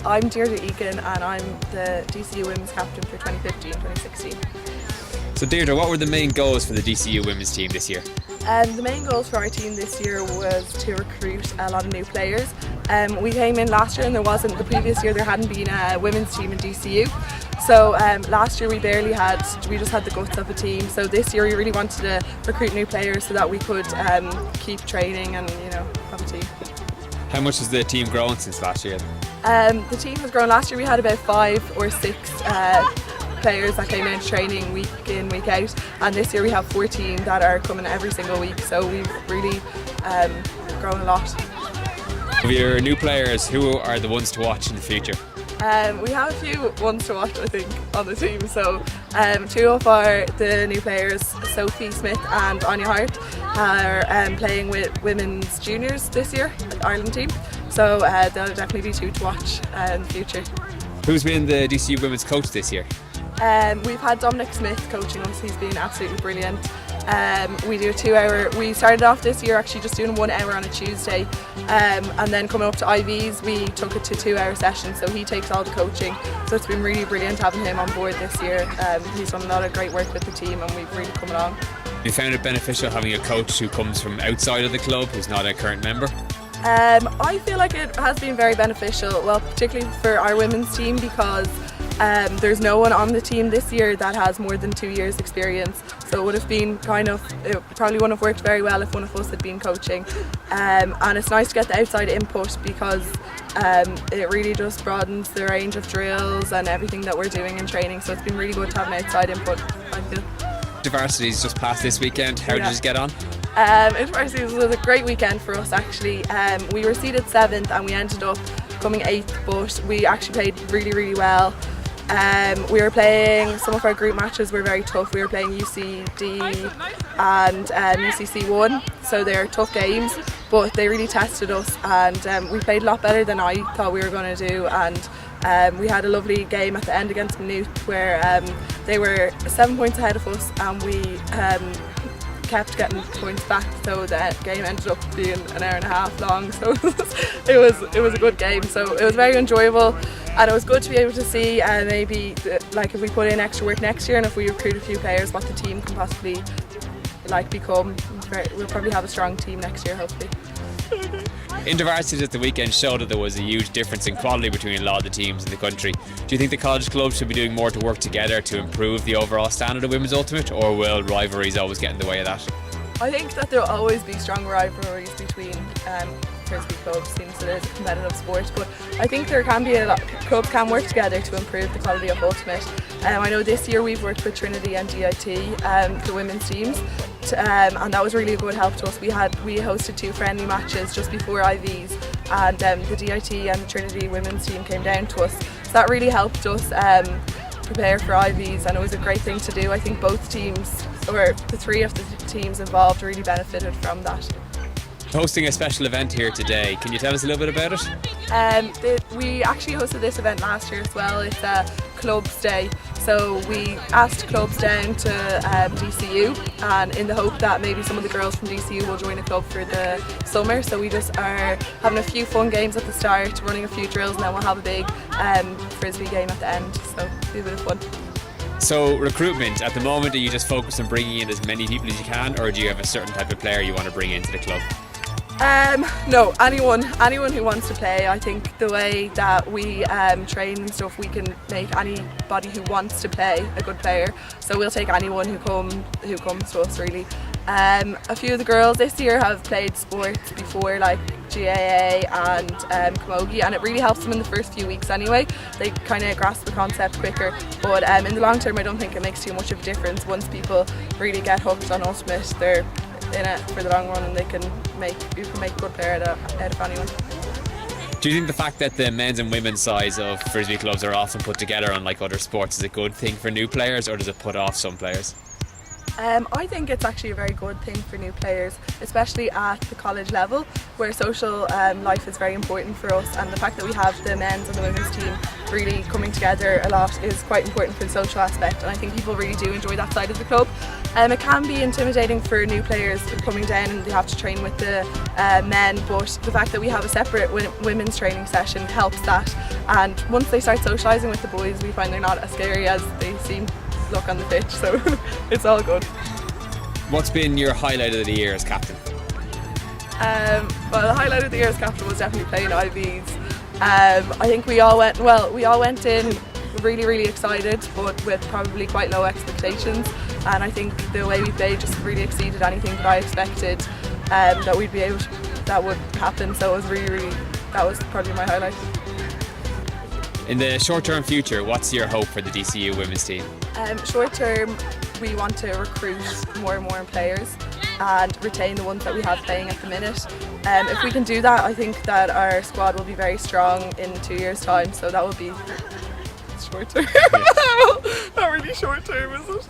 I'm Deirdre Egan and I'm the DCU Women's Captain for 2015-2016. So Deirdre, what were the main goals for the DCU Women's team this year? The main goals for our team this year was to recruit a lot of new players. We came in last year and the previous year there hadn't been a women's team in DCU. So last year we just had the guts of a team. So this year we really wanted to recruit new players so that we could keep training and have a team. How much has the team grown since last year? The team has grown. Last year we had about 5 or 6 players that came into training week in, week out, and this year we have 14 that are coming every single week, so we've really grown a lot. Of your new players, who are the ones to watch in the future? We have a few ones to watch, I think, on the team. So 2 of the new players, Sophie Smith and Anya Hart, are playing with women's juniors this year, the Ireland team. So there'll definitely be 2 to watch in the future. Who's been the DCU women's coach this year? We've had Dominic Smith coaching us. He's been absolutely brilliant. We do a 2-hour. We started off this year actually just doing 1 hour on a Tuesday, and then coming up to IVs we took it to 2-hour sessions, so he takes all the coaching, so it's been really brilliant having him on board this year. He's done a lot of great work with the team and we've really come along. You found it beneficial having a coach who comes from outside of the club, who's not a current member? I feel like it has been very beneficial, well, particularly for our women's team, because there's no one on the team this year that has more than 2 years experience, so it would have been it probably wouldn't have worked very well if one of us had been coaching, and it's nice to get the outside input because it really just broadens the range of drills and everything that we're doing in training, so it's been really good to have an outside input, I feel. Intervarsity's just passed this weekend. How did you get on? Intervarsity was a great weekend for us actually. We were seeded 7th and we ended up coming 8th, but we actually played really, really well. We were playing, some of our group matches were very tough. We were playing UCD and UCC1, so they're tough games, but they really tested us, and we played a lot better than I thought we were going to do, and we had a lovely game at the end against Maynooth where they were 7 points ahead of us and we kept getting points back, so the game ended up being an hour and a half long, so it was a good game, so it was very enjoyable, and it was good to be able to see maybe like if we put in extra work next year and if we recruit a few players, what the team can possibly become. We'll probably have a strong team next year, hopefully. Intervarsity at the weekend showed that there was a huge difference in quality between a lot of the teams in the country. Do you think the college clubs should be doing more to work together to improve the overall standard of women's ultimate, or will rivalries always get in the way of that? I think that there will always be strong rivalries between frisbee clubs, since it is a competitive sport, but I think there can be clubs can work together to improve the quality of ultimate. I know this year we've worked with Trinity and DIT, the women's teams, and that was really a good help to us. We hosted 2 friendly matches just before IVs, and the DIT and the Trinity women's team came down to us, so that really helped us prepare for IVs, and it was a great thing to do. I think both teams, or the 3 of the teams involved, really benefited from that. Hosting a special event here today, can you tell us a little bit about it? We actually hosted this event last year as well. It's a clubs day, so we asked clubs down to DCU, and in the hope that maybe some of the girls from DCU will join a club for the summer, so we just are having a few fun games at the start, running a few drills, and then we'll have a big frisbee game at the end, so it'll be a bit of fun. So recruitment, at the moment, are you just focused on bringing in as many people as you can, or do you have a certain type of player you want to bring into the club? No, anyone who wants to play. I think the way that we train and stuff, we can make anybody who wants to play a good player. So we'll take anyone who comes to us, really. A few of the girls this year have played sports before, like GAA and camogie, and it really helps them in the first few weeks anyway. They kind of grasp the concept quicker, but in the long term I don't think it makes too much of a difference. Once people really get hooked on ultimate, they're in it for the long run, and you can make a good player out of anyone. Do you think the fact that the men's and women's sides of frisbee clubs are often put together unlike other sports is a good thing for new players, or does it put off some players? I think it's actually a very good thing for new players, especially at the college level where social life is very important for us, and the fact that we have the men's and the women's team really coming together a lot is quite important for the social aspect, and I think people really do enjoy that side of the club. It can be intimidating for new players coming down and they have to train with the men, but the fact that we have a separate women's training session helps that, and once they start socialising with the boys we find they're not as scary as they seem to look on the pitch, so it's all good. What's been your highlight of the year as captain? Well, the highlight of the year as captain was definitely playing IVs. I think we all went in really excited, but with probably quite low expectations, and I think the way we played just really exceeded anything that I expected that we'd be able to, that would happen, so it was that was probably my highlight. In the short-term future, what's your hope for the DCU women's team? Short term, we want to recruit more and more players and retain the ones that we have playing at the minute. If we can do that, I think that our squad will be very strong in 2 years' time, so that will be short term. Not really short term, is it?